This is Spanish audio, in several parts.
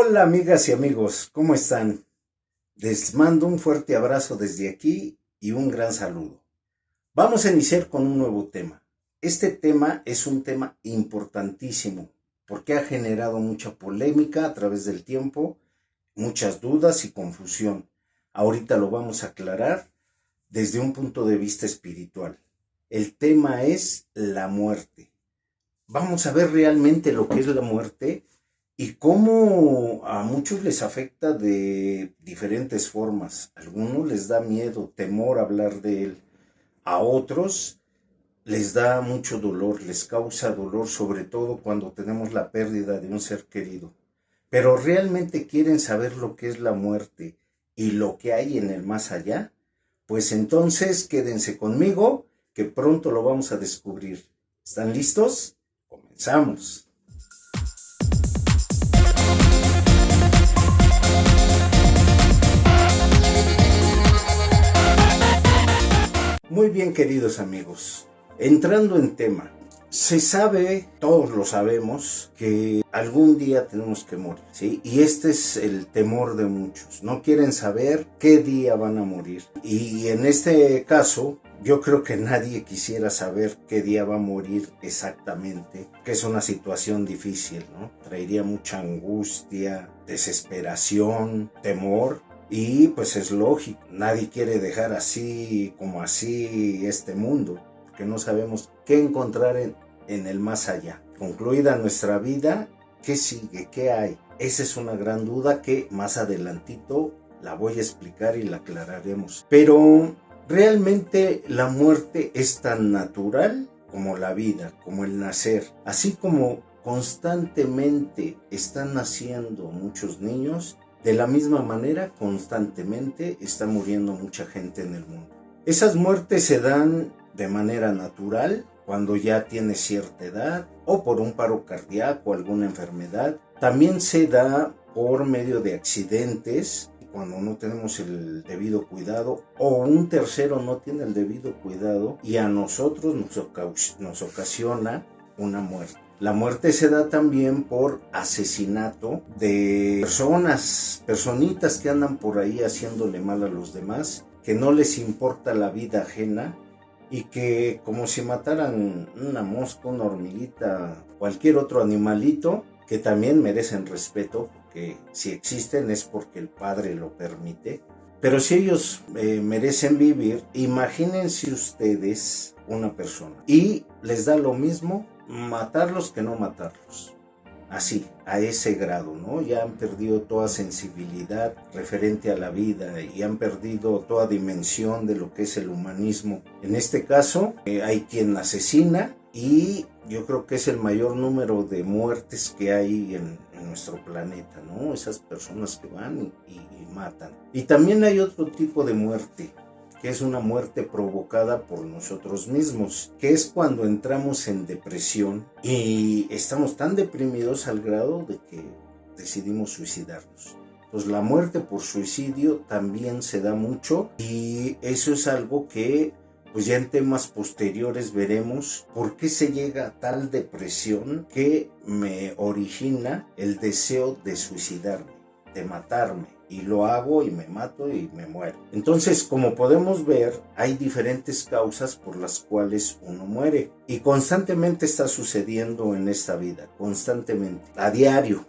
Hola amigas y amigos, ¿cómo están? Les mando un fuerte abrazo desde aquí y un gran saludo. Vamos a iniciar con un nuevo tema. Este tema es un tema importantísimo porque ha generado mucha polémica a través del tiempo, muchas dudas y confusión. Ahorita lo vamos a aclarar desde un punto de vista espiritual. El tema es la muerte. Vamos a ver realmente lo que es la muerte y cómo a muchos les afecta de diferentes formas. A algunos les da miedo, temor hablar de él. A otros les da mucho dolor, les causa dolor, sobre todo cuando tenemos la pérdida de un ser querido. Pero realmente quieren saber lo que es la muerte y lo que hay en el más allá. Pues entonces quédense conmigo, que pronto lo vamos a descubrir. ¿Están listos? Comenzamos. Muy bien, queridos amigos, entrando en tema, se sabe, todos lo sabemos, que algún día tenemos que morir, ¿sí? Y este es el temor de muchos, no quieren saber qué día van a morir. Y en este caso, yo creo que nadie quisiera saber qué día va a morir exactamente, que es una situación difícil, ¿no? Traería mucha angustia, desesperación, temor. Y pues es lógico, nadie quiere dejar así como así este mundo, porque no sabemos qué encontrar en el más allá. Concluida nuestra vida, ¿qué sigue? ¿Qué hay? Esa es una gran duda que más adelantito la voy a explicar y la aclararemos. Pero realmente la muerte es tan natural como la vida, como el nacer. Así como constantemente están naciendo muchos niños, de la misma manera, constantemente está muriendo mucha gente en el mundo. Esas muertes se dan de manera natural, cuando ya tiene cierta edad, o por un paro cardíaco o alguna enfermedad. También se da por medio de accidentes, cuando no tenemos el debido cuidado, o un tercero no tiene el debido cuidado, y a nosotros nos ocasiona una muerte. La muerte se da también por asesinato de personitas que andan por ahí haciéndole mal a los demás, que no les importa la vida ajena y que como si mataran una mosca, una hormiguita, cualquier otro animalito, que también merecen respeto, porque si existen es porque el Padre lo permite. Pero si ellos merecen vivir, imagínense ustedes una persona y les da lo mismo matarlos que no matarlos. Así, a ese grado, ¿no? Ya han perdido toda sensibilidad referente a la vida y han perdido toda dimensión de lo que es el humanismo. En este caso, hay quien asesina y yo creo que es el mayor número de muertes que hay en nuestro planeta, ¿no? Esas personas que van y matan. Y también hay otro tipo de muerte, que es una muerte provocada por nosotros mismos, que es cuando entramos en depresión y estamos tan deprimidos al grado de que decidimos suicidarnos. Pues la muerte por suicidio también se da mucho y eso es algo que pues ya en temas posteriores veremos por qué se llega a tal depresión que me origina el deseo de suicidarme, de matarme. Y lo hago y me mato y me muero. Entonces, como podemos ver, hay diferentes causas por las cuales uno muere. Y constantemente está sucediendo en esta vida, constantemente. A diario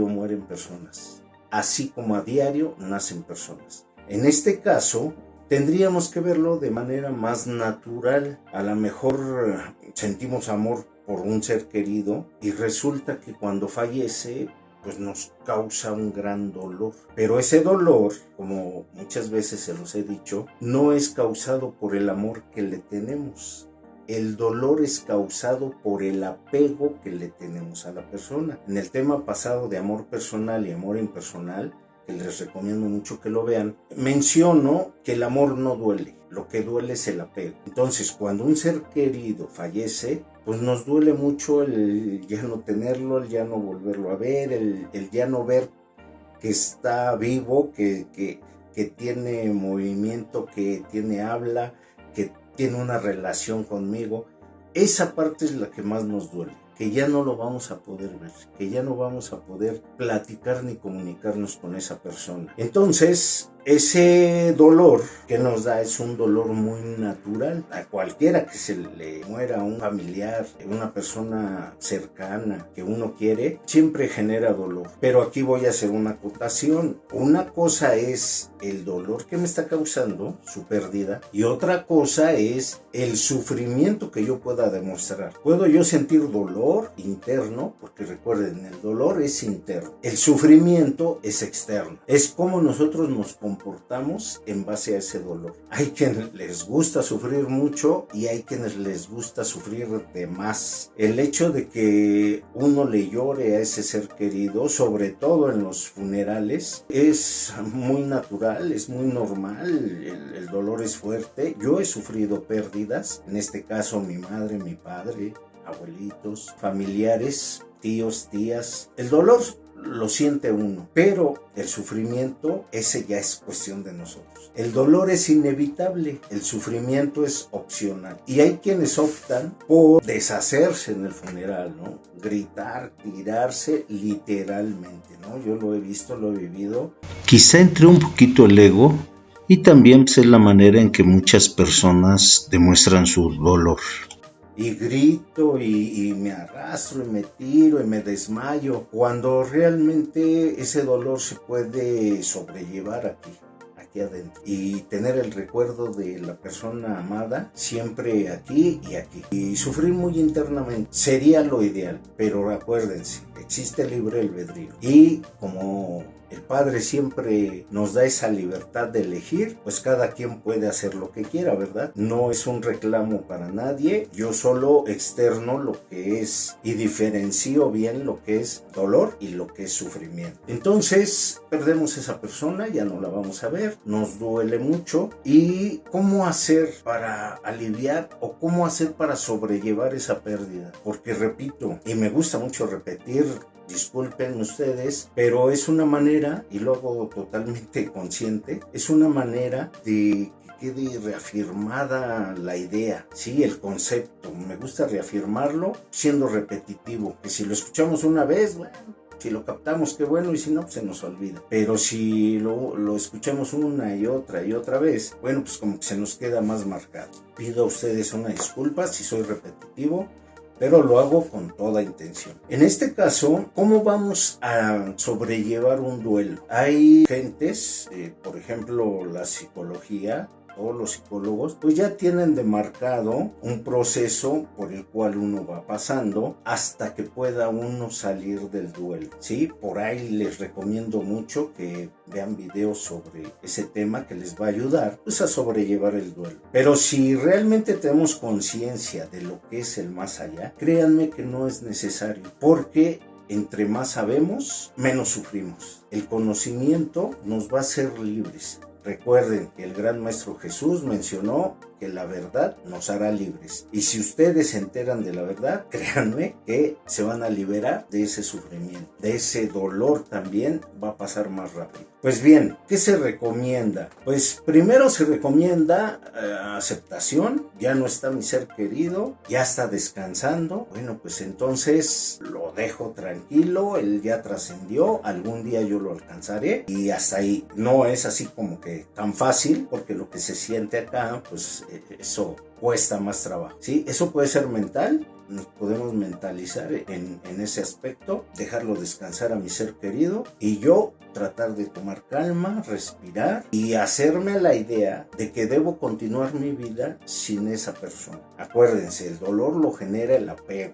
mueren personas. Así como a diario nacen personas. En este caso, tendríamos que verlo de manera más natural. A lo mejor sentimos amor por un ser querido y resulta que cuando fallece, pues nos causa un gran dolor. Pero ese dolor, como muchas veces se los he dicho, no es causado por el amor que le tenemos. El dolor es causado por el apego que le tenemos a la persona. En el tema pasado de amor personal y amor impersonal, que les recomiendo mucho que lo vean, menciono que el amor no duele, lo que duele es el apego. Entonces, cuando un ser querido fallece, pues nos duele mucho el ya no tenerlo, el ya no volverlo a ver, el ya no ver que está vivo, que tiene movimiento, que tiene habla, que tiene una relación conmigo. Esa parte es la que más nos duele. que ya no lo vamos a poder ver, que ya no vamos a poder platicar ni comunicarnos con esa persona. Entonces, ese dolor que nos da es un dolor muy natural. A cualquiera que se le muera un familiar, una persona cercana que uno quiere, siempre genera dolor. Pero aquí voy a hacer una acotación. Una cosa es el dolor que me está causando su pérdida y otra cosa es el sufrimiento que yo pueda demostrar. Puedo yo sentir dolor interno, porque recuerden, el dolor es interno. El sufrimiento es externo. Es como nosotros nos comportamos en base a ese dolor. Hay quienes les gusta sufrir mucho y hay quienes les gusta sufrir de más. El hecho de que uno le llore a ese ser querido, sobre todo en los funerales, es muy natural, es muy normal. El dolor es fuerte. Yo he sufrido pérdidas, en este caso mi madre, mi padre, abuelitos, familiares, tíos, tías. El dolor lo siente uno, pero el sufrimiento, ese ya es cuestión de nosotros. El dolor es inevitable, el sufrimiento es opcional. Y hay quienes optan por deshacerse en el funeral, ¿no? Gritar, tirarse literalmente, ¿no? Yo lo he visto, lo he vivido. Quizá entre un poquito el ego y también pues, es la manera en que muchas personas demuestran su dolor. Y grito y me arrastro y me tiro y me desmayo, cuando realmente ese dolor se puede sobrellevar aquí adentro y tener el recuerdo de la persona amada siempre aquí y aquí y sufrir muy internamente sería lo ideal, pero acuérdense, existe libre albedrío y como el Padre siempre nos da esa libertad de elegir, pues cada quien puede hacer lo que quiera, ¿verdad? No es un reclamo para nadie, yo solo externo lo que es y diferencio bien lo que es dolor y lo que es sufrimiento. Entonces, perdemos esa persona, ya no la vamos a ver, nos duele mucho. ¿Y cómo hacer para aliviar o cómo hacer para sobrellevar esa pérdida? Porque repito, y me gusta mucho repetir, disculpen ustedes, pero es una manera, y lo hago totalmente consciente, es una manera de que quede reafirmada la idea, sí, el concepto. Me gusta reafirmarlo siendo repetitivo, que si lo escuchamos una vez, bueno, si lo captamos, qué bueno, y si no, pues se nos olvida. Pero si lo escuchamos una y otra vez, bueno, pues como que se nos queda más marcado. Pido a ustedes una disculpa si soy repetitivo, pero lo hago con toda intención. En este caso, ¿cómo vamos a sobrellevar un duelo? Hay gentes, por ejemplo, la psicología, todos los psicólogos, pues ya tienen demarcado un proceso por el cual uno va pasando hasta que pueda uno salir del duelo, ¿sí? Por ahí les recomiendo mucho que vean videos sobre ese tema que les va a ayudar pues a sobrellevar el duelo. Pero si realmente tenemos conciencia de lo que es el más allá, créanme que no es necesario, porque entre más sabemos, menos sufrimos. El conocimiento nos va a hacer libres. Recuerden que el gran maestro Jesús mencionó que la verdad nos hará libres. Y si ustedes se enteran de la verdad, créanme que se van a liberar de ese sufrimiento, de ese dolor también va a pasar más rápido. Pues bien, ¿qué se recomienda? Pues primero se recomienda aceptación. Ya no está mi ser querido, ya está descansando. Bueno, pues entonces lo dejo tranquilo, él ya trascendió, algún día yo lo alcanzaré y hasta ahí. No es así como que tan fácil, porque lo que se siente acá, pues eso cuesta más trabajo, ¿sí? Eso puede ser mental, nos podemos mentalizar en ese aspecto, dejarlo descansar a mi ser querido y yo tratar de tomar calma, respirar y hacerme la idea de que debo continuar mi vida sin esa persona. Acuérdense, el dolor lo genera el apego.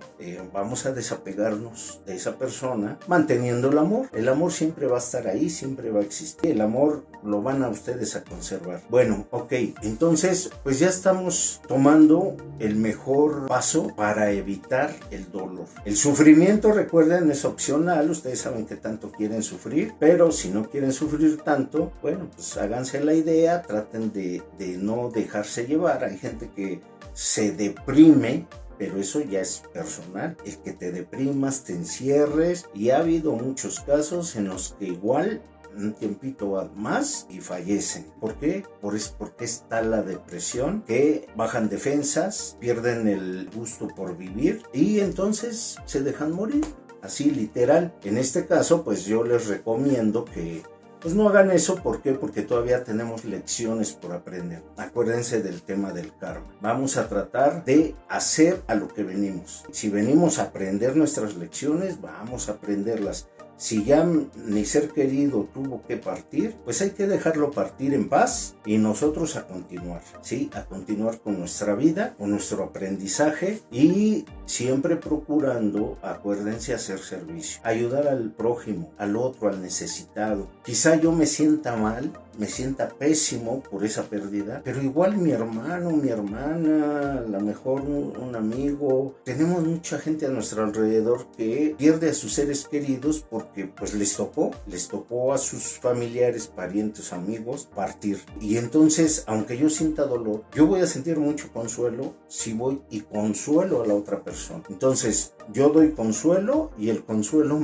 Vamos a desapegarnos de esa persona manteniendo el amor. El amor siempre va a estar ahí, siempre va a existir. El amor lo van a ustedes a conservar. Bueno, ok, entonces pues ya estamos tomando el mejor paso para evitar el dolor. El sufrimiento, recuerden, es opcional. Ustedes saben que tanto quieren sufrir, pero si no quieren sufrir tanto, bueno, pues háganse la idea, traten de no dejarse llevar. Hay gente que se deprime, pero eso ya es personal, el que te deprimas, te encierres, y ha habido muchos casos en los que igual un tiempito más y fallecen. ¿Por qué? Porque está la depresión, que bajan defensas, pierden el gusto por vivir y entonces se dejan morir. Así literal. En este caso, pues yo les recomiendo que pues no hagan eso. ¿Por qué? Porque todavía tenemos lecciones por aprender. Acuérdense del tema del karma. Vamos a tratar de hacer a lo que venimos. Si venimos a aprender nuestras lecciones, vamos a aprenderlas. Si ya mi ser querido tuvo que partir, pues hay que dejarlo partir en paz y nosotros a continuar, ¿sí? A continuar con nuestra vida, con nuestro aprendizaje y siempre procurando, acuérdense, hacer servicio. Ayudar al prójimo, al otro, al necesitado. Quizá yo me sienta mal, me sienta pésimo por esa pérdida, pero igual mi hermano, mi hermana, a lo mejor un amigo, tenemos mucha gente a nuestro alrededor que pierde a sus seres queridos porque pues les tocó a sus familiares, parientes, amigos partir. Y entonces, aunque yo sienta dolor, yo voy a sentir mucho consuelo si voy y consuelo a la otra persona. Entonces, yo doy consuelo y el consuelo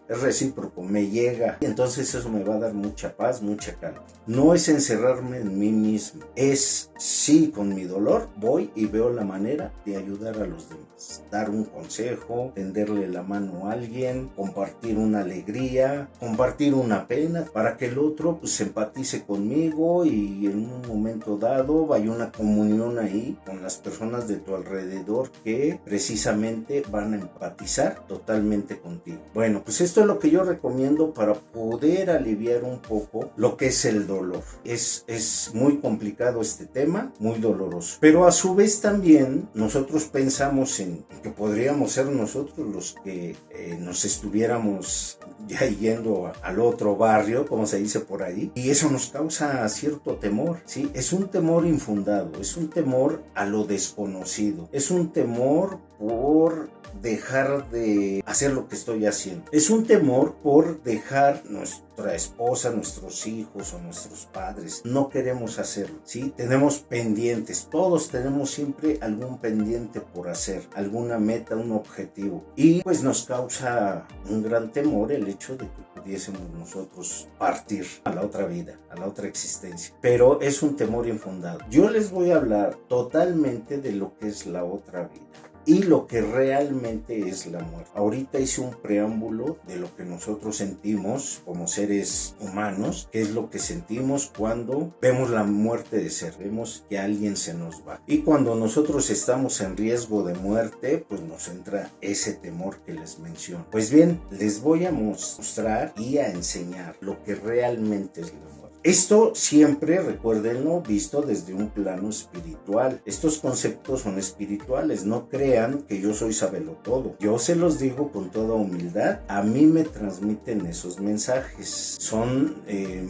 es recíproco, me llega. Y entonces eso me va a dar mucha paz, mucha calma. No es encerrarme en mí mismo. Es, sí, con mi dolor voy y veo la manera de ayudar a los demás. Dar un consejo, tenderle la mano a alguien, compartir una alegría, compartir una pena, para que el otro pues empatice conmigo y en un momento dado vaya una comunión ahí con las personas de tu alrededor que precisamente van a empatizar totalmente contigo. Bueno, pues esto es lo que yo recomiendo para poder aliviar un poco lo que es el dolor. Es muy complicado este tema, muy doloroso. Pero a su vez también nosotros pensamos en que podríamos ser nosotros los que nos estuviéramos ya yendo al otro barrio, como se dice por ahí, y eso nos causa cierto temor, ¿sí? Es un temor infundado, es un temor a lo desconocido, es un temor por dejar de hacer lo que estoy haciendo. Es un temor por dejar nuestra esposa, nuestros hijos o nuestros padres. No queremos hacerlo, ¿sí? Tenemos pendientes, todos tenemos siempre algún pendiente por hacer, alguna meta, un objetivo. Y pues nos causa un gran temor el hecho de que pudiésemos nosotros partir a la otra vida, a la otra existencia. Pero es un temor infundado. Yo les voy a hablar totalmente de lo que es la otra vida y lo que realmente es la muerte. Ahorita hice un preámbulo de lo que nosotros sentimos como seres humanos, qué es lo que sentimos cuando vemos la muerte de ser, vemos que alguien se nos va. Y cuando nosotros estamos en riesgo de muerte, pues nos entra ese temor que les menciono. Pues bien, les voy a mostrar y a enseñar lo que realmente es la muerte. Esto siempre, recuérdenlo, visto desde un plano espiritual. Estos conceptos son espirituales, no crean que yo soy sabelotodo. Yo se los digo con toda humildad, a mí me transmiten esos mensajes. Son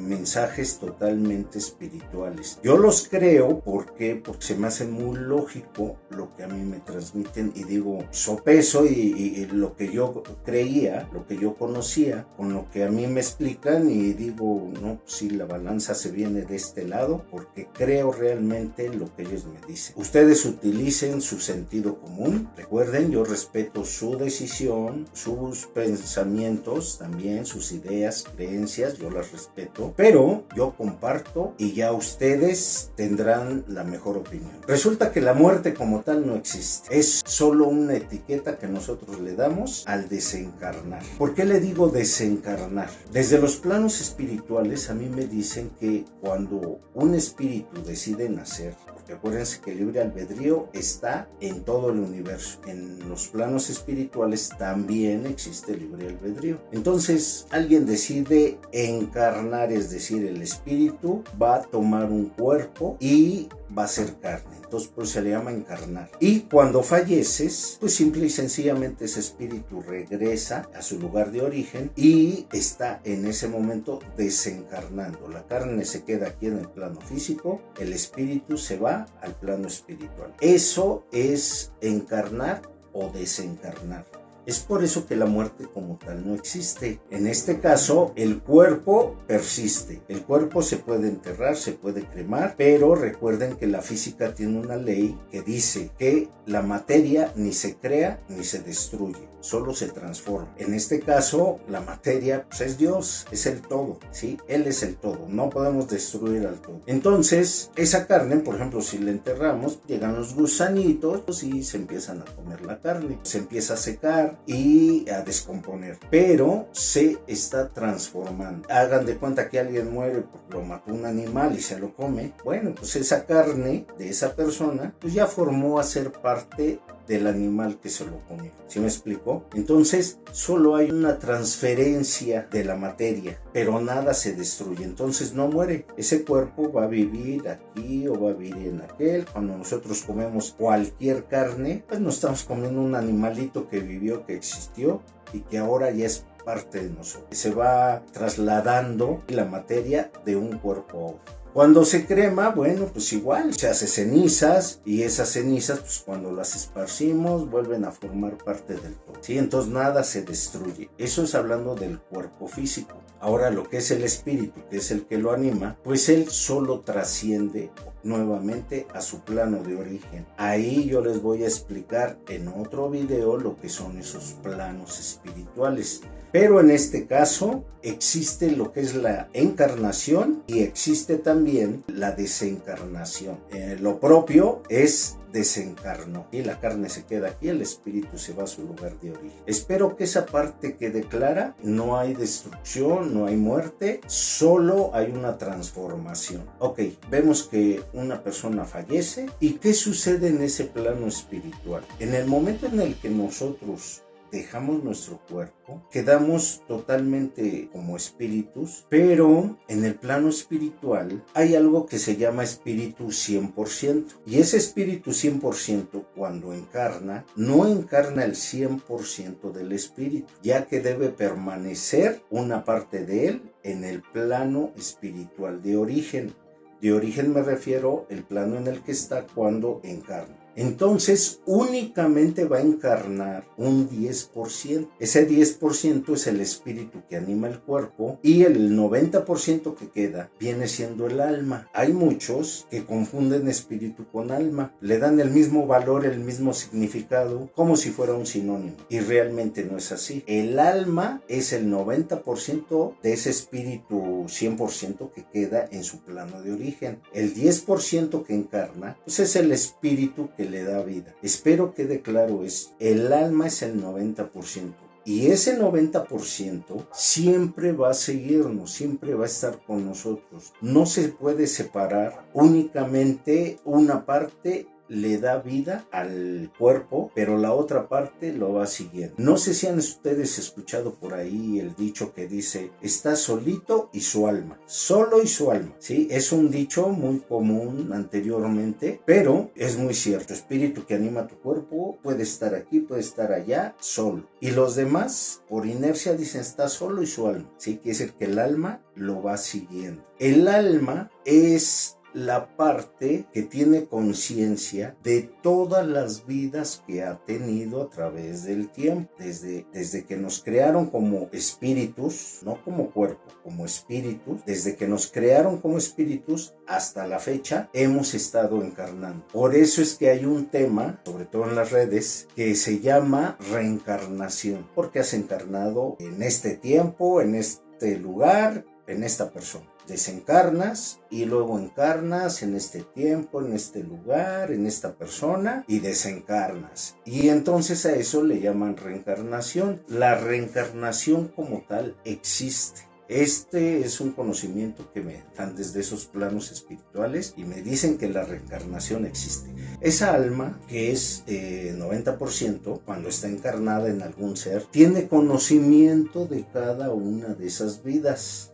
mensajes totalmente espirituales. Yo los creo porque se me hace muy lógico lo que a mí me transmiten y digo, sopeso y lo que yo creía, lo que yo conocía, con lo que a mí me explican y digo, no, sí, la balanza se viene de este lado porque creo realmente lo que ellos me dicen. Ustedes utilicen su sentido común. Recuerden, yo respeto su decisión, sus pensamientos, también sus ideas, creencias, yo las respeto, pero yo comparto y ya ustedes tendrán la mejor opinión. Resulta que la muerte como tal no existe. Es solo una etiqueta que nosotros le damos al desencarnar. ¿Por qué le digo desencarnar? Desde los planos espirituales a mí me dicen que cuando un espíritu decide nacer, porque acuérdense que el libre albedrío está en todo el universo, en los planos espirituales también existe el libre albedrío. Entonces alguien decide encarnar, es decir, el espíritu va a tomar un cuerpo y va a ser carne. Entonces pues se le llama encarnar. Y cuando falleces, pues simple y sencillamente ese espíritu regresa a su lugar de origen y está en ese momento desencarnando. La carne se queda aquí en el plano físico, el espíritu se va al plano espiritual. Eso es encarnar o desencarnar. Es por eso que la muerte como tal no existe. En este caso, el cuerpo persiste. El cuerpo se puede enterrar, se puede cremar, pero recuerden que la física tiene una ley que dice que la materia ni se crea ni se destruye, solo se transforma. En este caso, la materia pues, es Dios, es el todo, ¿sí? Él es el todo, no podemos destruir al todo. Entonces, esa carne, por ejemplo, si la enterramos, llegan los gusanitos y se empiezan a comer la carne, se empieza a secar y a descomponer, pero se está transformando. Hagan de cuenta que alguien muere porque lo mató un animal y se lo come. Bueno, pues esa carne de esa persona pues ya formó a ser parte del animal que se lo comió. ¿Sí me explico? Entonces, solo hay una transferencia de la materia, pero nada se destruye. Entonces no muere. Ese cuerpo va a vivir aquí o va a vivir en aquel. Cuando nosotros comemos cualquier carne, pues no estamos comiendo un animalito que vivió, que existió y que ahora ya es parte de nosotros. Se va trasladando la materia de un cuerpo a otro. Cuando se crema, bueno, pues igual, se hace cenizas y esas cenizas, pues cuando las esparcimos, vuelven a formar parte del todo. Sí, entonces nada se destruye. Eso es hablando del cuerpo físico. Ahora lo que es el espíritu, que es el que lo anima, pues él solo trasciende nuevamente a su plano de origen. Ahí yo les voy a explicar en otro video lo que son esos planos espirituales. Pero en este caso existe lo que es la encarnación y existe también la desencarnación. Lo propio es desencarnó y la carne se queda aquí, el espíritu se va a su lugar de origen. Espero que esa parte quede clara. No hay destrucción, no hay muerte, solo hay una transformación. Ok, vemos que una persona fallece. ¿Y qué sucede en ese plano espiritual? En el momento en el que nosotros dejamos nuestro cuerpo, quedamos totalmente como espíritus, pero en el plano espiritual hay algo que se llama espíritu 100%. Y ese espíritu 100%, cuando encarna, no encarna el 100% del espíritu, ya que debe permanecer una parte de él en el plano espiritual de origen. De origen me refiero al plano en el que está cuando encarna. Entonces únicamente va a encarnar un 10%. Ese 10% es el espíritu que anima el cuerpo y el 90% que queda viene siendo el alma. Hay muchos que confunden espíritu con alma, le dan el mismo valor, el mismo significado, como si fuera un sinónimo, y realmente no es así. El alma es el 90% de ese espíritu 100% que queda en su plano de origen. El 10% que encarna pues es el espíritu que le da vida. Espero quede claro esto. El alma es el 90%. Y ese 90% siempre va a seguirnos, siempre va a estar con nosotros. No se puede separar. Únicamente una parte le da vida al cuerpo, pero la otra parte lo va siguiendo. No sé si han ustedes escuchado por ahí el dicho que dice, está solito y su alma, solo y su alma, ¿sí? Es un dicho muy común anteriormente, pero es muy cierto. El espíritu que anima tu cuerpo puede estar aquí, puede estar allá, solo. Y los demás, por inercia, dicen, está solo y su alma, ¿sí? Quiere decir que el alma lo va siguiendo. El alma es la parte que tiene conciencia de todas las vidas que ha tenido a través del tiempo, desde que nos crearon como espíritus, no como cuerpo, como espíritus, desde que nos crearon como espíritus hasta la fecha hemos estado encarnando. Por eso es que hay un tema, sobre todo en las redes, que se llama reencarnación, porque has encarnado en este tiempo, en este lugar, en esta persona. Desencarnas y luego encarnas en este tiempo, en este lugar, en esta persona y desencarnas. Y entonces a eso le llaman reencarnación. La reencarnación como tal existe. Este es un conocimiento que me dan desde esos planos espirituales y me dicen que la reencarnación existe. Esa alma, que es 90%, cuando está encarnada en algún ser, tiene conocimiento de cada una de esas vidas,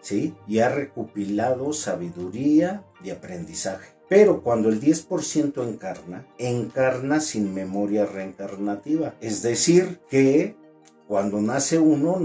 ¿sí? Y ha recopilado sabiduría y aprendizaje. Pero cuando el 10% encarna sin memoria reencarnativa. Es decir, que cuando nace uno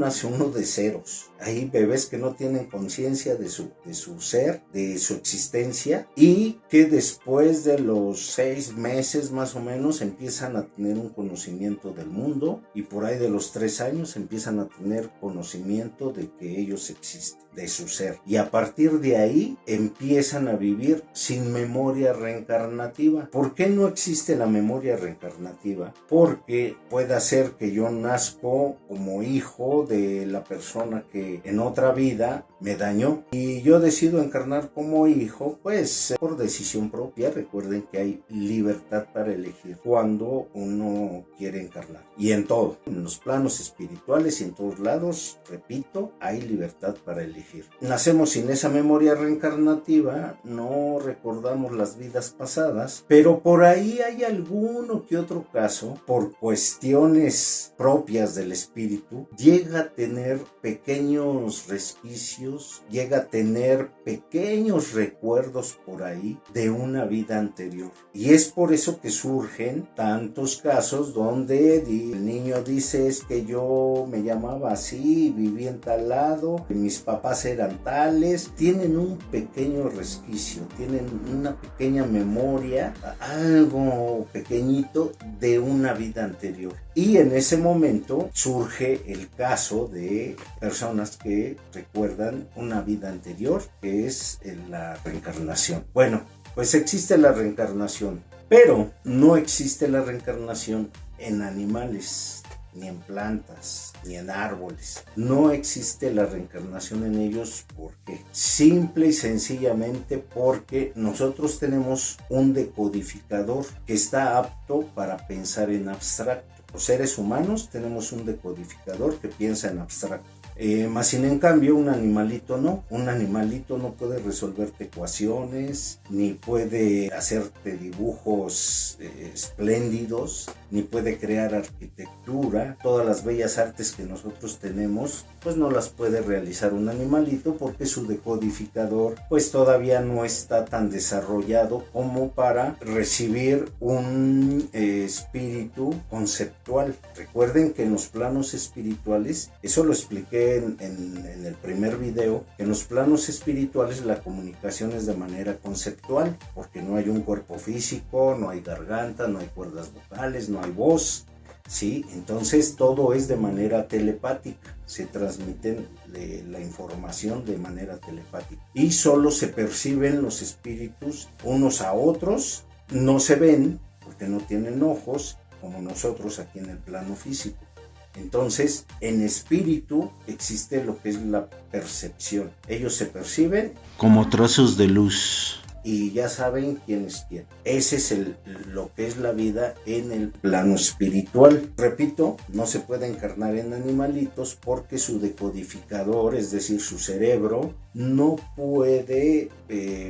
de ceros. Hay bebés que no tienen conciencia de su ser, de su existencia, y que después de los 6 meses más o menos empiezan a tener un conocimiento del mundo, y por ahí de los 3 años empiezan a tener conocimiento de que ellos existen, de su ser. Y a partir de ahí empiezan a vivir sin memoria reencarnativa. ¿Por qué no existe la memoria reencarnativa? Porque puede ser que yo nazco como hijo de la persona que en otra vida me dañó y yo decido encarnar como hijo, pues por decisión propia. Recuerden que hay libertad para elegir cuando uno quiere encarnar, y en todo, en los planos espirituales y en todos lados, repito, hay libertad para elegir. Nacemos sin esa memoria reencarnativa, no recordamos las vidas pasadas, pero por ahí hay alguno que otro caso, por cuestiones propias del espíritu, llega a tener pequeños resquicios, llega a tener pequeños recuerdos por ahí de una vida anterior. Y es por eso que surgen tantos casos donde el niño dice: es que yo me llamaba así, viví en tal lado, mis papás eran tales. Tienen un pequeño resquicio, tienen una pequeña memoria, algo pequeñito de una vida anterior. Y en ese momento surge el caso de personas que recuerdan una vida anterior, que es la reencarnación. Bueno, pues existe la reencarnación, pero no existe la reencarnación en animales, ni en plantas, ni en árboles. No existe la reencarnación en ellos. ¿Por qué? Simple y sencillamente porque nosotros tenemos un decodificador que está apto para pensar en abstracto. Los seres humanos tenemos un decodificador que piensa en abstracto. Más sin en cambio un animalito no. Un animalito no puede resolverte ecuaciones, ni puede hacerte dibujos espléndidos, ni puede crear arquitectura. Todas las bellas artes que nosotros tenemos, pues no las puede realizar un animalito, porque su decodificador pues todavía no está tan desarrollado como para recibir un espíritu conceptual. Recuerden que en los planos espirituales, eso lo expliqué en el primer video, en los planos espirituales la comunicación es de manera conceptual, porque no hay un cuerpo físico, no hay garganta, no hay cuerdas vocales, no hay voz, ¿sí? Entonces todo es de manera telepática, se transmiten la información de manera telepática y solo se perciben los espíritus unos a otros, no se ven porque no tienen ojos como nosotros aquí en el plano físico. Entonces, en espíritu existe lo que es la percepción. Ellos se perciben como trazos de luz. Y ya saben quién es quién. Ese es lo que es la vida en el plano espiritual. Repito, no se puede encarnar en animalitos porque su decodificador, es decir, su cerebro, no puede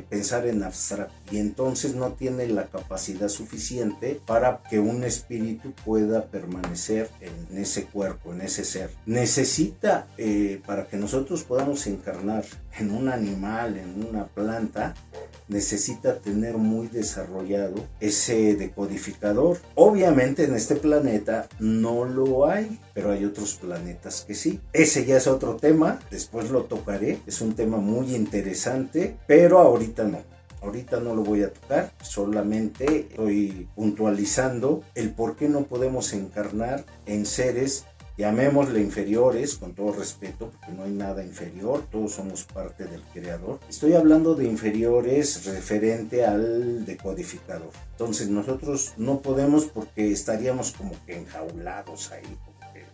pensar en abstracto. Y entonces no tiene la capacidad suficiente para que un espíritu pueda permanecer en ese cuerpo, en ese ser. Necesita, para que nosotros podamos encarnar en un animal, en una planta, necesita tener muy desarrollado ese decodificador. Obviamente en este planeta no lo hay, pero hay otros planetas que sí. Ese ya es otro tema, después lo tocaré, es un tema muy interesante, pero ahorita no. Ahorita no lo voy a tocar, solamente estoy puntualizando el por qué no podemos encarnar en seres, llamémosle inferiores, con todo respeto, porque no hay nada inferior, todos somos parte del creador. Estoy hablando de inferiores referente al decodificador. Entonces nosotros no podemos porque estaríamos como que enjaulados ahí, como que,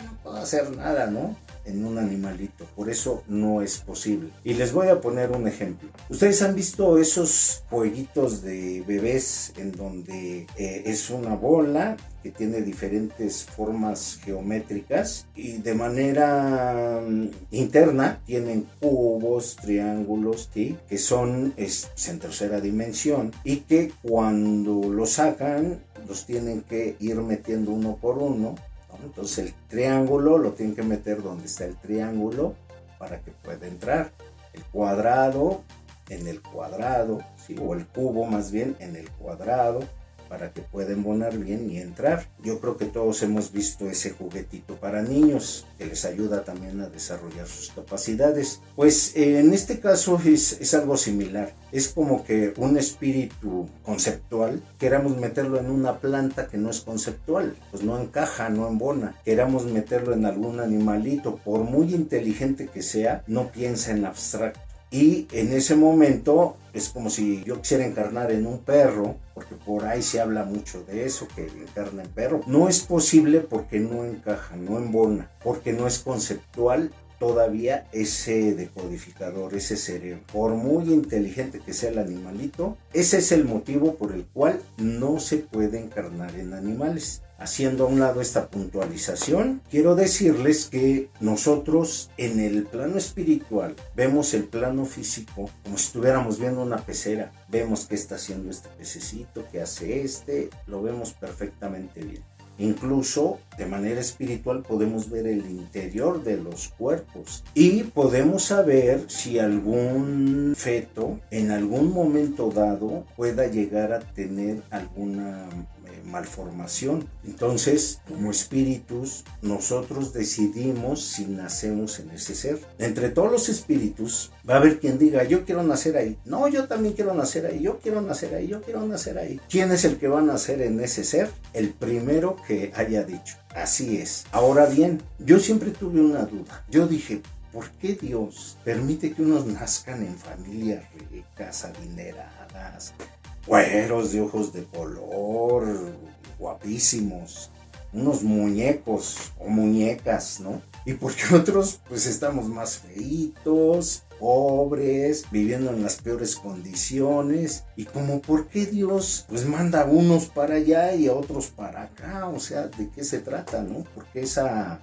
no puedo hacer nada, ¿no? En un animalito, por eso no es posible. Y les voy a poner un ejemplo. Ustedes han visto esos jueguitos de bebés en donde es una bola que tiene diferentes formas geométricas y de manera interna tienen cubos, triángulos, ¿sí? Que son en tercera dimensión, y que cuando lo sacan los tienen que ir metiendo uno por uno. Entonces el triángulo lo tienen que meter donde está el triángulo para que pueda entrar. El cuadrado en el cuadrado, ¿sí? O el cubo más bien en el cuadrado. para que pueda embonar bien y entrar. Yo creo que todos hemos visto ese juguetito para niños que les ayuda también a desarrollar sus capacidades. Pues en este caso es algo similar. Es como que un espíritu conceptual queramos meterlo en una planta que no es conceptual, pues no encaja, no embona. Queramos meterlo en algún animalito, por muy inteligente que sea, no piensa en abstracto. Y en ese momento es como si yo quisiera encarnar en un perro, porque por ahí se habla mucho de eso, que encarna en perro. No es posible porque no encaja, no embona, porque no es conceptual todavía ese decodificador, ese cerebro. Por muy inteligente que sea el animalito, ese es el motivo por el cual no se puede encarnar en animales. Haciendo a un lado esta puntualización, quiero decirles que nosotros en el plano espiritual vemos el plano físico como si estuviéramos viendo una pecera. Vemos qué está haciendo este pececito, qué hace lo vemos perfectamente bien. Incluso de manera espiritual podemos ver el interior de los cuerpos y podemos saber si algún feto en algún momento dado pueda llegar a tener alguna malformación. Entonces, como espíritus, nosotros decidimos si nacemos en ese ser. Entre todos los espíritus, va a haber quien diga, yo quiero nacer ahí. No, yo también quiero nacer ahí. Yo quiero nacer ahí. Yo quiero nacer ahí. ¿Quién es el que va a nacer en ese ser? El primero que haya dicho. Así es. Ahora bien, yo siempre tuve una duda. Yo dije, ¿por qué Dios permite que unos nazcan en familias ricas, adineradas, güeros de ojos de color, guapísimos, unos muñecos o muñecas, ¿no? Y porque otros pues estamos más feitos, pobres, viviendo en las peores condiciones? Y como ¿por qué Dios pues manda a unos para allá y a otros para acá? O sea, ¿de qué se trata, no? ¿Por qué esa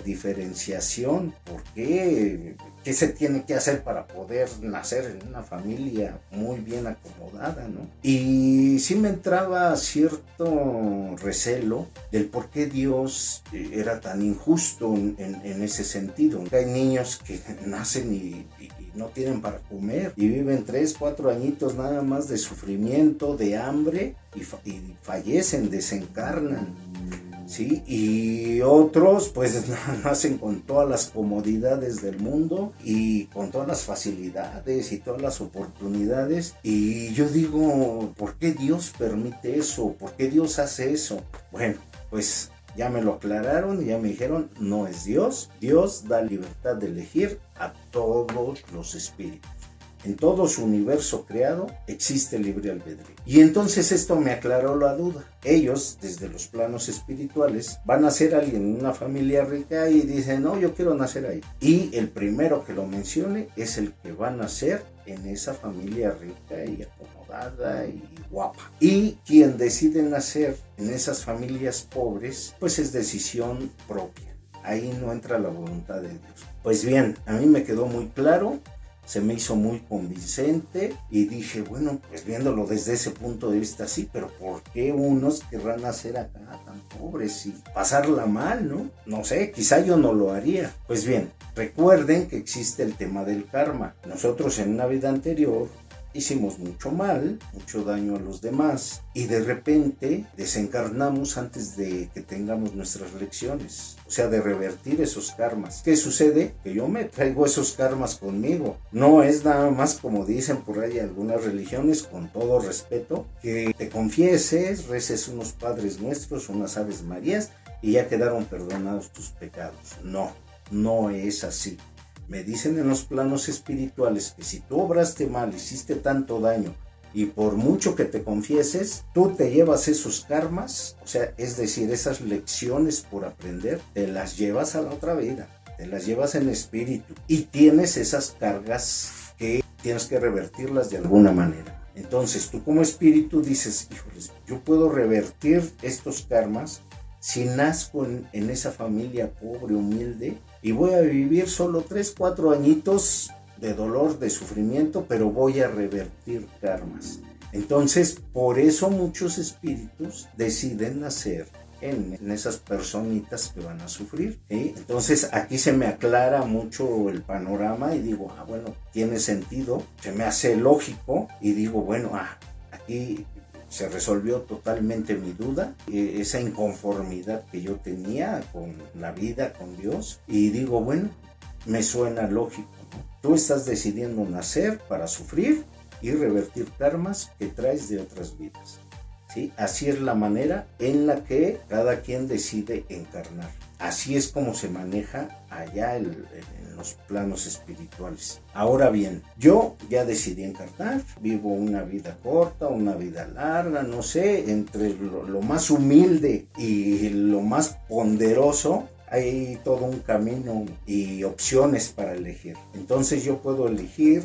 diferenciación? ¿Por qué? ¿Qué se tiene que hacer para poder nacer en una familia muy bien acomodada, no? Y sí me entraba cierto recelo del por qué Dios era tan injusto en ese sentido. Hay niños que nacen y no tienen para comer y viven 3, 4 añitos nada más de sufrimiento, de hambre y fallecen, desencarnan. ¿Sí? Y otros pues nacen con todas las comodidades del mundo y con todas las facilidades y todas las oportunidades, y yo digo, ¿por qué Dios permite eso? ¿Por qué Dios hace eso? Bueno, pues ya me lo aclararon y ya me dijeron, no es Dios. Dios da libertad de elegir a todos los espíritus. En todo su universo creado existe libre albedrío. Y entonces esto me aclaró la duda. Ellos, desde los planos espirituales, van a ser alguien en una familia rica y dicen, no, yo quiero nacer ahí. Y el primero que lo mencione es el que va a nacer en esa familia rica y acomodada y guapa. Y quien decide nacer en esas familias pobres, pues es decisión propia. Ahí no entra la voluntad de Dios. Pues bien, a mí me quedó muy claro. Se me hizo muy convincente y dije, bueno, pues viéndolo desde ese punto de vista, sí, pero ¿por qué unos querrán nacer acá tan pobres y pasarla mal, no? No sé, quizá yo no lo haría. Pues bien, recuerden que existe el tema del karma. Nosotros en una vida anterior hicimos mucho mal, mucho daño a los demás y de repente desencarnamos antes de que tengamos nuestras lecciones, o sea, de revertir esos karmas. ¿Qué sucede? Que yo me traigo esos karmas conmigo. No es nada más como dicen por ahí algunas religiones, con todo respeto, que te confieses, reces unos Padres Nuestros, unas Aves Marías y ya quedaron perdonados tus pecados. No, no es así. Me dicen en los planos espirituales que si tú obraste mal, hiciste tanto daño y por mucho que te confieses, tú te llevas esos karmas, o sea, es decir, esas lecciones por aprender, te las llevas a la otra vida, te las llevas en espíritu y tienes esas cargas que tienes que revertirlas de alguna manera. Entonces tú como espíritu dices, híjoles, yo puedo revertir estos karmas si nazco en esa familia pobre, humilde, y voy a vivir solo 3, 4 añitos de dolor, de sufrimiento, pero voy a revertir karmas. Entonces, por eso muchos espíritus deciden nacer en esas personitas que van a sufrir, ¿sí? Entonces, aquí se me aclara mucho el panorama y digo, bueno, tiene sentido, se me hace lógico y digo, bueno, aquí se resolvió totalmente mi duda, esa inconformidad que yo tenía con la vida, con Dios, y digo, bueno, me suena lógico, ¿no? Tú estás decidiendo nacer para sufrir y revertir karmas que traes de otras vidas, ¿sí? Así es la manera en la que cada quien decide encarnar. Así es como se maneja allá en los planos espirituales. Ahora bien, yo ya decidí encarnar, vivo una vida corta, una vida larga, no sé, entre lo más humilde y lo más ponderoso, hay todo un camino y opciones para elegir. Entonces yo puedo elegir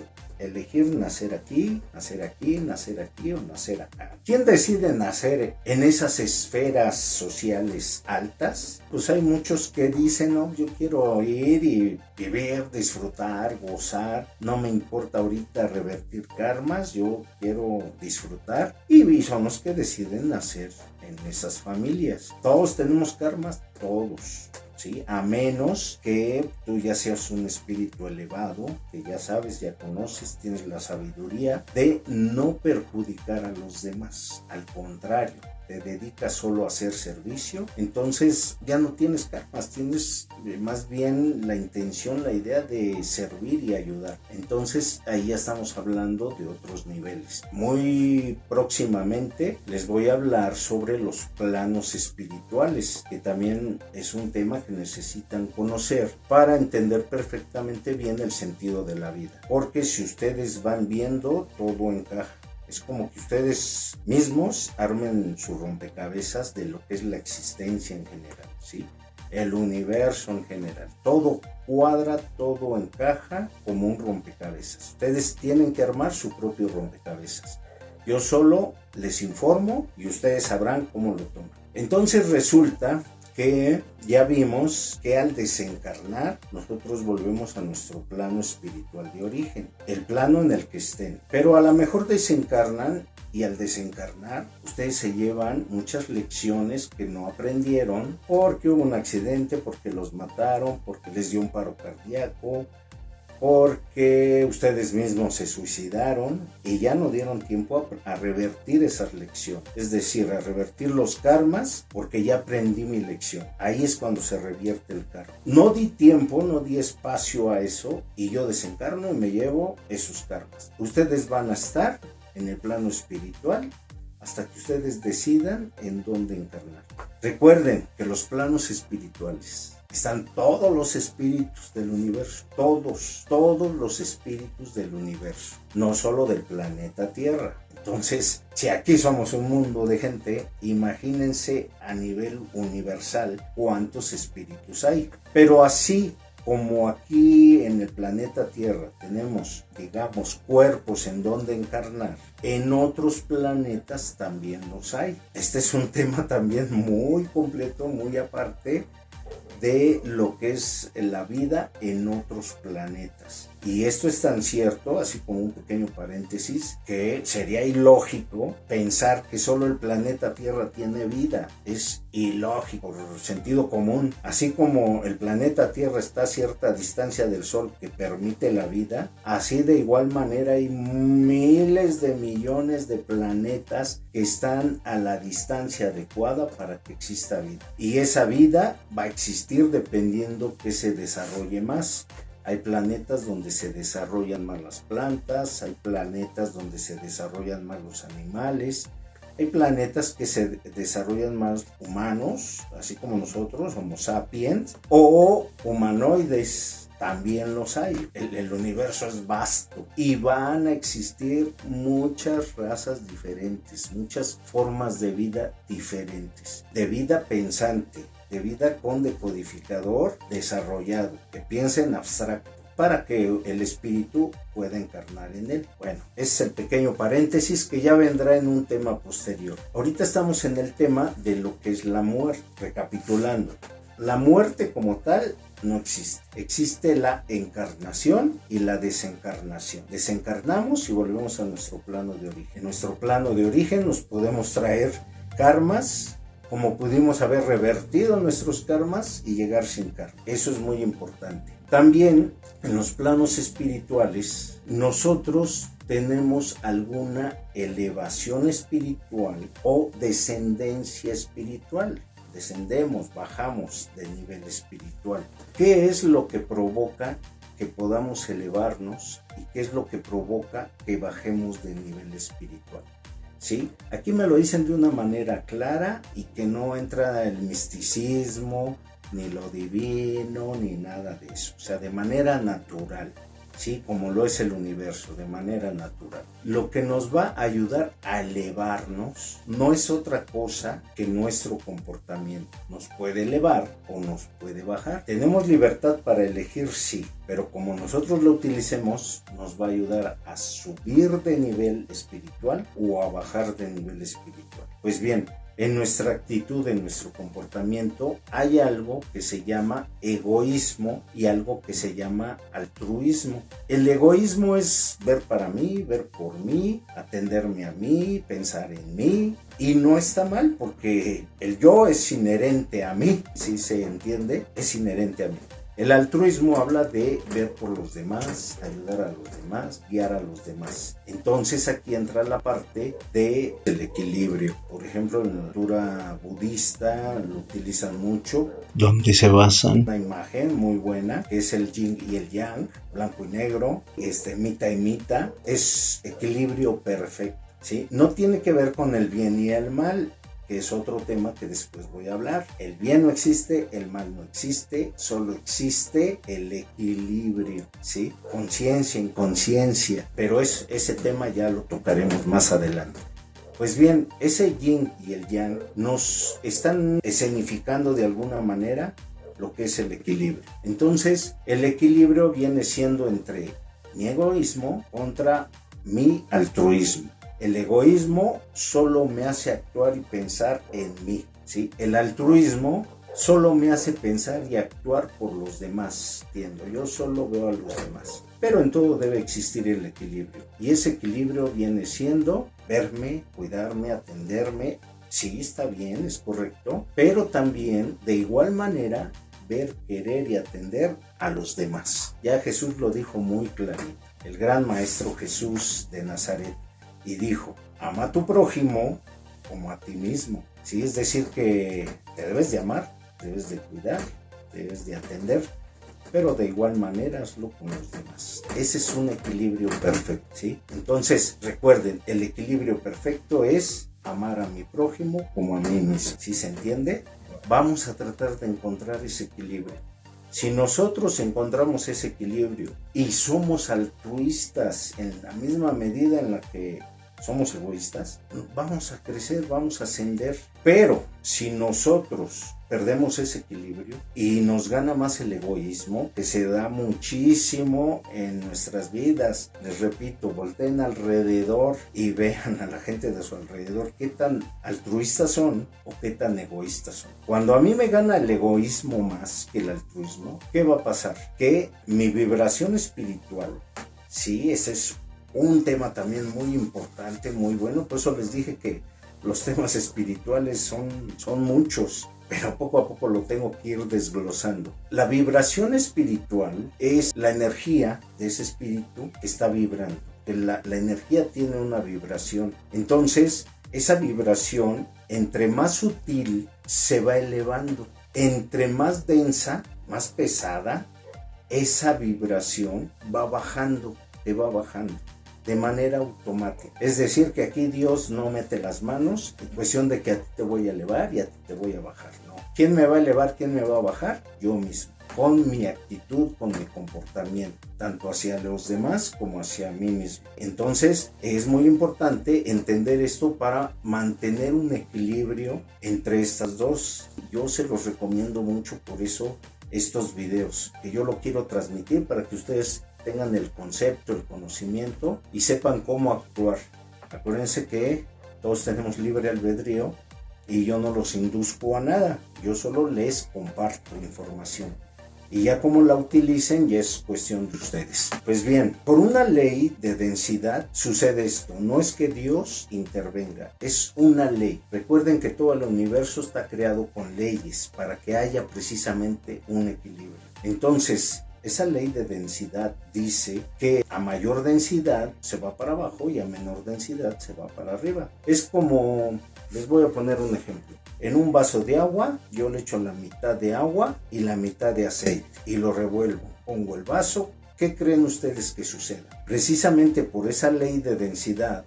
nacer aquí, nacer aquí, nacer aquí o nacer acá. ¿Quién decide nacer en esas esferas sociales altas? Pues hay muchos que dicen, no, yo quiero ir y vivir, disfrutar, gozar, no me importa ahorita revertir karmas, yo quiero disfrutar. Y son los que deciden nacer en esas familias. Todos tenemos karmas, todos. ¿Sí? A menos que tú ya seas un espíritu elevado, que ya sabes, ya conoces, tienes la sabiduría de no perjudicar a los demás. Al contrario, te dedicas solo a hacer servicio, entonces ya no tienes karmas, tienes más bien la intención, la idea de servir y ayudar. Entonces ahí ya estamos hablando de otros niveles. Muy próximamente les voy a hablar sobre los planos espirituales, que también es un tema que necesitan conocer para entender perfectamente bien el sentido de la vida. Porque si ustedes van viendo, todo encaja. Es como que ustedes mismos armen su rompecabezas de lo que es la existencia en general, ¿sí? El universo en general. Todo cuadra, todo encaja como un rompecabezas. Ustedes tienen que armar su propio rompecabezas. Yo solo les informo y ustedes sabrán cómo lo toman. Entonces resulta que ya vimos que al desencarnar nosotros volvemos a nuestro plano espiritual de origen, el plano en el que estén. Pero a lo mejor desencarnan y al desencarnar ustedes se llevan muchas lecciones que no aprendieron porque hubo un accidente, porque los mataron, porque les dio un paro cardíaco, porque ustedes mismos se suicidaron y ya no dieron tiempo a revertir esas lecciones, es decir, a revertir los karmas porque ya aprendí mi lección. Ahí es cuando se revierte el karma. No di tiempo, no di espacio a eso y yo desencarno y me llevo esos karmas. Ustedes van a estar en el plano espiritual hasta que ustedes decidan en dónde encarnar. Recuerden que los planos espirituales están todos los espíritus del universo, todos los espíritus del universo, no solo del planeta Tierra. Entonces, si aquí somos un mundo de gente, imagínense a nivel universal cuántos espíritus hay. Pero así como aquí en el planeta Tierra tenemos, digamos, cuerpos en donde encarnar, en otros planetas también los hay. Este es un tema también muy completo, muy aparte de lo que es la vida en otros planetas. Y esto es tan cierto, así como un pequeño paréntesis, que sería ilógico pensar que solo el planeta Tierra tiene vida. Es ilógico, por sentido común. Así como el planeta Tierra está a cierta distancia del Sol que permite la vida, así de igual manera hay miles de millones de planetas que están a la distancia adecuada para que exista vida. Y esa vida va a existir dependiendo que se desarrolle más. Hay planetas donde se desarrollan más las plantas, hay planetas donde se desarrollan más los animales, hay planetas que se desarrollan más humanos, así como nosotros, Homo sapiens, o humanoides, también los hay. El universo es vasto y van a existir muchas razas diferentes, muchas formas de vida diferentes, de vida pensante, de vida con decodificador desarrollado, que piensa en abstracto, para que el espíritu pueda encarnar en él. Bueno, ese es el pequeño paréntesis que ya vendrá en un tema posterior. Ahorita estamos en el tema de lo que es la muerte. Recapitulando, la muerte como tal no existe. Existe la encarnación y la desencarnación. Desencarnamos y volvemos a nuestro plano de origen. En nuestro plano de origen nos podemos traer karmas, como pudimos haber revertido nuestros karmas y llegar sin karma. Eso es muy importante. También en los planos espirituales nosotros tenemos alguna elevación espiritual o descendencia espiritual. Descendemos, bajamos de nivel espiritual. ¿Qué es lo que provoca que podamos elevarnos y qué es lo que provoca que bajemos de nivel espiritual? ¿Sí? Aquí me lo dicen de una manera clara y que no entra el misticismo, ni lo divino, ni nada de eso. O sea, de manera natural, ¿sí? Como lo es el universo, de manera natural. Lo que nos va a ayudar a elevarnos no es otra cosa que nuestro comportamiento. Nos puede elevar o nos puede bajar. Tenemos libertad para elegir, sí, pero como nosotros lo utilicemos, nos va a ayudar a subir de nivel espiritual o a bajar de nivel espiritual. Pues bien, en nuestra actitud, en nuestro comportamiento, hay algo que se llama egoísmo y algo que se llama altruismo. El egoísmo es ver para mí, ver por mí, atenderme a mí, pensar en mí. Y no está mal porque el yo es inherente a mí, ¿sí se entiende? Es inherente a mí. El altruismo habla de ver por los demás, ayudar a los demás, guiar a los demás. Entonces aquí entra la parte del equilibrio. Por ejemplo, en la cultura budista lo utilizan mucho. ¿Dónde se basan? Una imagen muy buena, que es el yin y el yang, blanco y negro, mitad y mitad. Es equilibrio perfecto, ¿sí? No tiene que ver con el bien y el mal, que es otro tema que después voy a hablar. El bien no existe, el mal no existe, solo existe el equilibrio, ¿sí? Conciencia, inconsciencia, pero ese tema ya lo tocaremos más adelante. Pues bien, ese yin y el yang nos están escenificando de alguna manera lo que es el equilibrio. Entonces, el equilibrio viene siendo entre mi egoísmo contra mi altruismo. El egoísmo solo me hace actuar y pensar en mí, ¿sí? El altruismo solo me hace pensar y actuar por los demás, ¿entiendo? Yo solo veo a los demás. Pero en todo debe existir el equilibrio. Y ese equilibrio viene siendo verme, cuidarme, atenderme. Sí, está bien, es correcto. Pero también, de igual manera, ver, querer y atender a los demás. Ya Jesús lo dijo muy clarito. El gran maestro Jesús de Nazaret. Y dijo, ama a tu prójimo como a ti mismo. ¿Sí? Es decir que te debes de amar, debes de cuidar, debes de atender, pero de igual manera hazlo con los demás. Ese es un equilibrio perfecto, ¿sí? Entonces, recuerden, el equilibrio perfecto es amar a mi prójimo como a mí mismo. ¿Sí se entiende? Vamos a tratar de encontrar ese equilibrio. Si nosotros encontramos ese equilibrio y somos altruistas en la misma medida en la que somos egoístas, vamos a crecer, vamos a ascender. Pero si nosotros perdemos ese equilibrio y nos gana más el egoísmo, que se da muchísimo en nuestras vidas, les repito, volteen alrededor y vean a la gente de su alrededor qué tan altruistas son o qué tan egoístas son. Cuando a mí me gana el egoísmo más que el altruismo, ¿qué va a pasar? Que mi vibración espiritual, sí, ese es un tema también muy importante, muy bueno. Por eso les dije que los temas espirituales son muchos, pero poco a poco lo tengo que ir desglosando. La vibración espiritual es la energía de ese espíritu que está vibrando. La energía tiene una vibración. Entonces, esa vibración, entre más sutil, se va elevando. Entre más densa, más pesada, esa vibración va bajando, te va bajando de manera automática. Es decir, que aquí Dios no mete las manos en cuestión de que a ti te voy a elevar y a ti te voy a bajar. No. ¿Quién me va a elevar? ¿Quién me va a bajar? Yo mismo. Con mi actitud, con mi comportamiento, tanto hacia los demás como hacia mí mismo. Entonces, es muy importante entender esto para mantener un equilibrio entre estas dos. Yo se los recomiendo mucho, por eso estos videos, que yo lo quiero transmitir para que ustedes tengan el concepto, el conocimiento y sepan cómo actuar. Acuérdense que todos tenemos libre albedrío y yo no los induzco a nada, yo solo les comparto información. Y ya como la utilicen ya es cuestión de ustedes. Pues bien, por una ley de densidad sucede esto. No es que Dios intervenga, es una ley. Recuerden que todo el universo está creado con leyes para que haya precisamente un equilibrio. Entonces, Esa ley de densidad dice que a mayor densidad se va para abajo y a menor densidad se va para arriba. Es como, les voy a poner un ejemplo. En un vaso de agua, yo le echo la mitad de agua y la mitad de aceite y lo revuelvo. Pongo el vaso. ¿Qué creen ustedes que suceda? Precisamente por esa ley de densidad,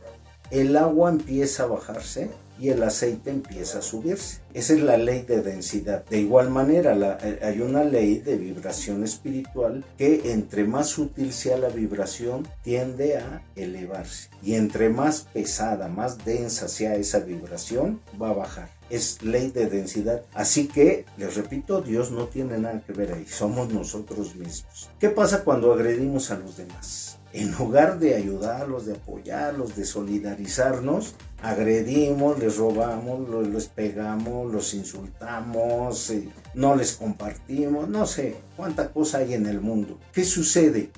el agua empieza a bajarse y el aceite empieza a subirse. Esa es la ley de densidad. De igual manera, hay una ley de vibración espiritual que entre más sutil sea la vibración, tiende a elevarse. Y entre más pesada, más densa sea esa vibración, va a bajar. Es ley de densidad. Así que, les repito, Dios no tiene nada que ver ahí. Somos nosotros mismos. ¿Qué pasa cuando agredimos a los demás? En lugar de ayudarlos, de apoyarlos, de solidarizarnos, agredimos, les robamos, les pegamos, los insultamos, no les compartimos, no sé cuánta cosa hay en el mundo. ¿Qué sucede?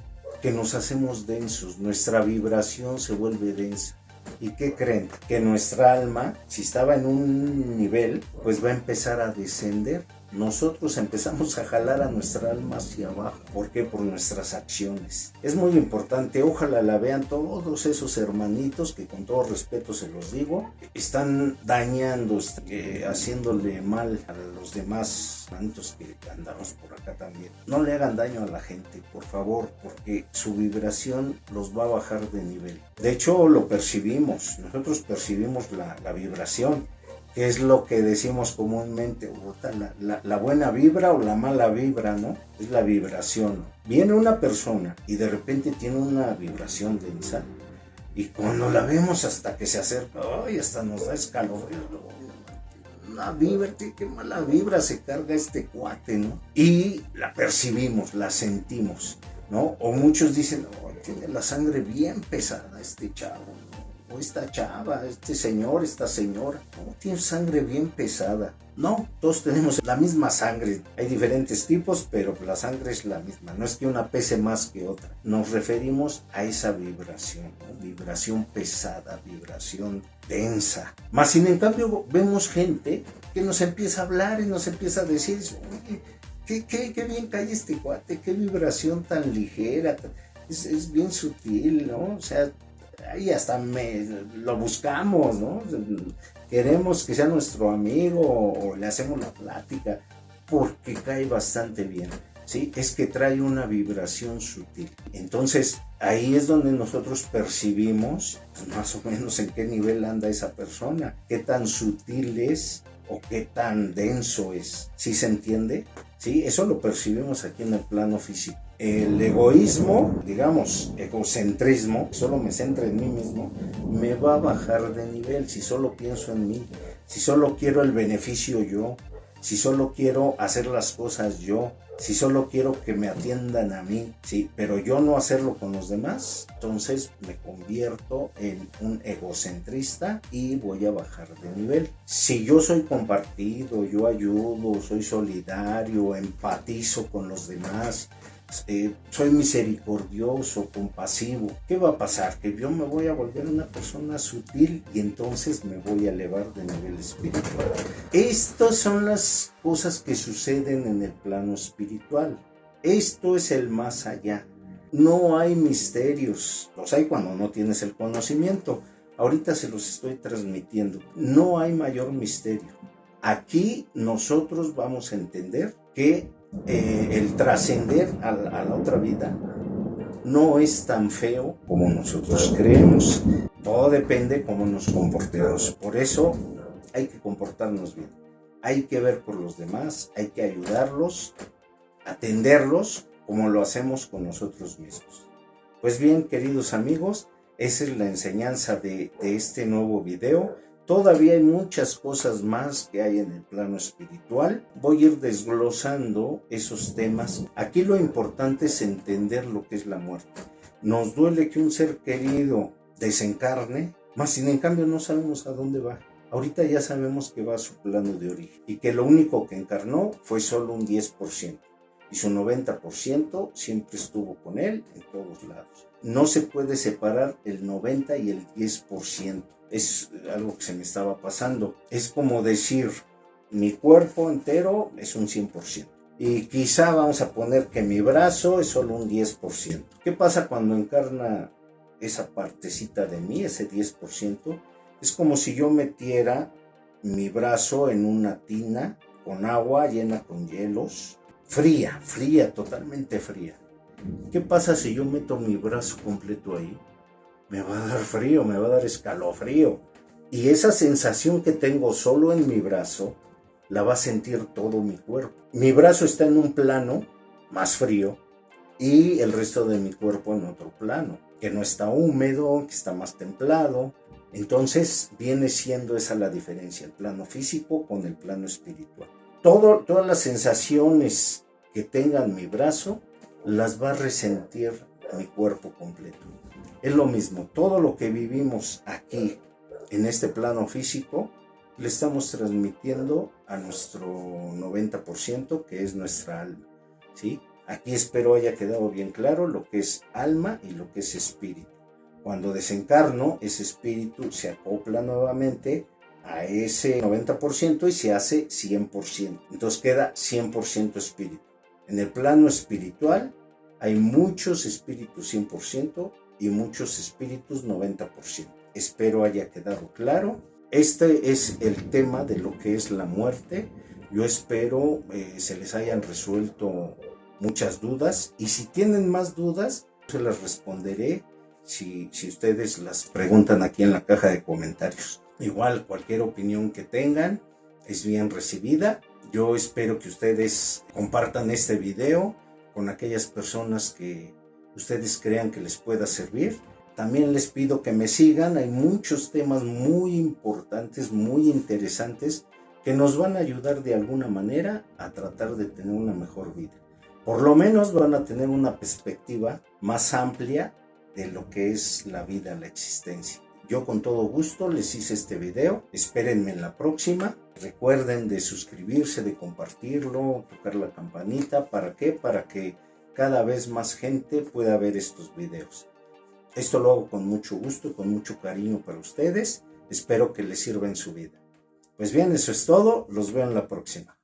Que nos hacemos densos, nuestra vibración se vuelve densa. ¿Y qué creen? Que nuestra alma, si estaba en un nivel, pues va a empezar a descender. Nosotros empezamos a jalar a nuestra alma hacia abajo. ¿Por qué? Por nuestras acciones. Es muy importante, ojalá la vean todos esos hermanitos que con todo respeto se los digo, están dañando, haciéndole mal a los demás hermanitos que andamos por acá también. No le hagan daño a la gente, por favor, porque su vibración los va a bajar de nivel. De hecho, lo percibimos, nosotros percibimos la vibración. Que es lo que decimos comúnmente, la buena vibra o la mala vibra, ¿no? Es la vibración. Viene una persona y de repente tiene una vibración densa y cuando la vemos hasta que se acerca, ¡ay! Hasta nos da escalofrío. La vibra, qué mala vibra se carga este cuate, ¿no? Y la percibimos, la sentimos, ¿no? O muchos dicen, oh, tiene la sangre bien pesada este chavo, ¿no? O esta chava, este señor, esta señora, ¿no? Tiene sangre bien pesada. No, todos tenemos la misma sangre. Hay diferentes tipos, pero la sangre es la misma. No es que una pese más que otra. Nos referimos a esa vibración, ¿no? Vibración pesada, vibración densa. Más sin en cambio vemos gente que nos empieza a hablar y nos empieza a decir, oye, qué bien cae este cuate, qué vibración tan ligera, es bien sutil, ¿no? O sea, ahí hasta lo buscamos, ¿no? Queremos que sea nuestro amigo o le hacemos la plática porque cae bastante bien, ¿sí? Es que trae una vibración sutil. Entonces, ahí es donde nosotros percibimos pues, más o menos en qué nivel anda esa persona, qué tan sutil es o qué tan denso es. ¿Sí se entiende? Sí, eso lo percibimos aquí en el plano físico. El egoísmo, digamos, egocentrismo, solo me centra en mí mismo, me va a bajar de nivel si solo pienso en mí, si solo quiero el beneficio yo, si solo quiero hacer las cosas yo, si solo quiero que me atiendan a mí, sí, pero yo no hacerlo con los demás, entonces me convierto en un egocentrista y voy a bajar de nivel. Si yo soy compartido, yo ayudo, soy solidario, empatizo con los demás, soy misericordioso, compasivo, ¿qué va a pasar? Que yo me voy a volver una persona sutil y entonces me voy a elevar de nivel espiritual. Estas son las cosas que suceden en el plano espiritual. Esto es el más allá. No hay misterios. Los hay cuando no tienes el conocimiento. Ahorita se los estoy transmitiendo. No hay mayor misterio. Aquí nosotros vamos a entender que el trascender a la otra vida no es tan feo como nosotros creemos. Todo depende cómo nos comportemos. Por eso hay que comportarnos bien. Hay que ver por los demás, hay que ayudarlos, atenderlos como lo hacemos con nosotros mismos. Pues bien, queridos amigos, esa es la enseñanza de este nuevo video. Todavía hay muchas cosas más que hay en el plano espiritual. Voy a ir desglosando esos temas. Aquí lo importante es entender lo que es la muerte. Nos duele que un ser querido desencarne, mas sin en cambio no sabemos a dónde va. Ahorita ya sabemos que va a su plano de origen y que lo único que encarnó fue solo un 10%. Y su 90% siempre estuvo con él en todos lados. No se puede separar el 90 y el 10%. Es algo que se me estaba pasando. Es como decir, mi cuerpo entero es un 100%. Y quizá vamos a poner que mi brazo es solo un 10%. ¿Qué pasa cuando encarna esa partecita de mí, ese 10%? Es como si yo metiera mi brazo en una tina con agua llena con hielos, fría, totalmente fría. ¿Qué pasa si yo meto mi brazo completo ahí? Me va a dar frío, me va a dar escalofrío. Y esa sensación que tengo solo en mi brazo, la va a sentir todo mi cuerpo. Mi brazo está en un plano más frío y el resto de mi cuerpo en otro plano, que no está húmedo, que está más templado. Entonces viene siendo esa la diferencia, el plano físico con el plano espiritual. Todas las sensaciones que tenga mi brazo las va a resentir mi cuerpo completo. Es lo mismo, todo lo que vivimos aquí en este plano físico le estamos transmitiendo a nuestro 90%, que es nuestra alma, ¿sí? Aquí espero haya quedado bien claro lo que es alma y lo que es espíritu. Cuando desencarno, ese espíritu se acopla nuevamente a ese 90% y se hace 100%. Entonces queda 100% espíritu. En el plano espiritual hay muchos espíritus 100% y muchos espíritus 90%. Espero haya quedado claro. Este es el tema de lo que es la muerte. Yo espero se les hayan resuelto muchas dudas, y si tienen más dudas, se las responderé si ustedes las preguntan aquí en la caja de comentarios. Igual, cualquier opinión que tengan es bien recibida. Yo espero que ustedes compartan este video con aquellas personas que ustedes crean que les pueda servir. También les pido que me sigan, hay muchos temas muy importantes, muy interesantes, que nos van a ayudar de alguna manera a tratar de tener una mejor vida. Por lo menos van a tener una perspectiva más amplia de lo que es la vida, la existencia. Yo con todo gusto les hice este video, espérenme en la próxima. Recuerden de suscribirse, de compartirlo, tocar la campanita. ¿Para qué? Para que cada vez más gente pueda ver estos videos. Esto lo hago con mucho gusto, con mucho cariño para ustedes. Espero que les sirva en su vida. Pues bien, eso es todo. Los veo en la próxima.